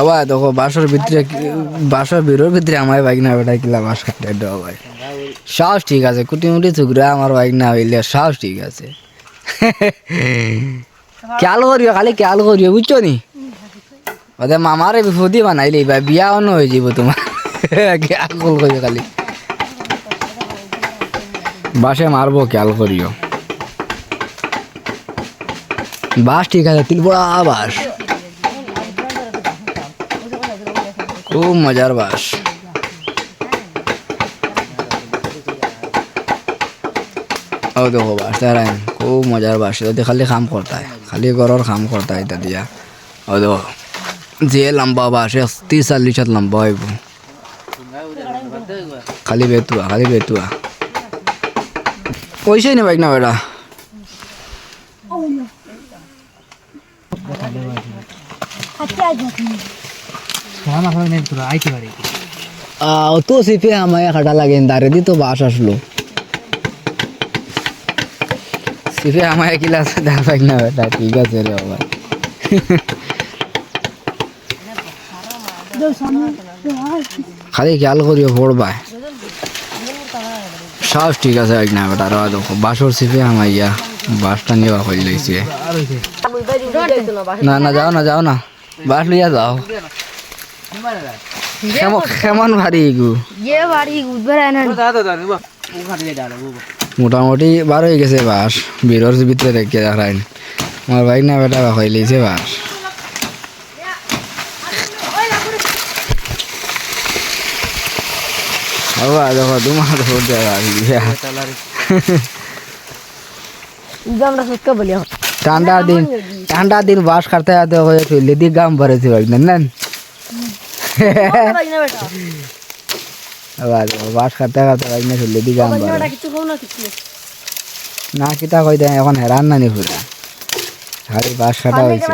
বাবা দেখো বাসর বিরোর ভিতরে আমার বাইক না বেটা কিলা বাস কাটে দেওয়া ভাই সাহস ঠিক আছে কুটিমুটি চুকরা আমার বাইক না হইলে সাহস ঠিক আছে খেয়াল করিও খালি খেয়াল করিও বুঝছো নি ওদের মামারে বিপদি বানাইলে ভাই বিয়া অন্য হয়ে যাব তোমার খেয়াল করিও খালি বাসে মারবো খেয়াল করিও বাস ঠিক আছে তিলবড়া বাস খুব মজার বাস ও দেখো বাস তারা খুব মজার বাস এটা খালি কাম করতা খালি ঘরের কাম করতা এটা দিয়া ও দেখো যে লম্বা বাস 30-40 হাত লম্বা হইব খালি বেতুয়া পয়সাই নেই বাইক না বেটা তো সিপে আমায় খাটা লাগে দাঁড়ে দি তো বাস আসলো সিপে আমায় কিলা আছে দেখা পাই না বেটা ঠিক আছে রে বাবা খালি খেয়াল করিও পড়বা সব ঠিক আছে এক না বেটা রা দেখো বাসর সিপে আমাইয়া বাসটা নিয়ে হয়ে লইছে না যাও না বাস লইয়া যাও কেমন ভারী গু মোটামুটি বার হয়ে গেছে বাস বিরোর ভিতরে রেখে দেখায় আমার বাইক না বেটা হয়ে লইছে বাস দেখো তোমার ঠান্ডা দিন বাস কাটতে যেতে দিক গাম ভরেছে বাইক নেন বাস কাটতে বাইক না চললে দিক গাম না কিতা কই দেয় এখন হেরান নানি পুরা খালি বাস কাটা হয়েছে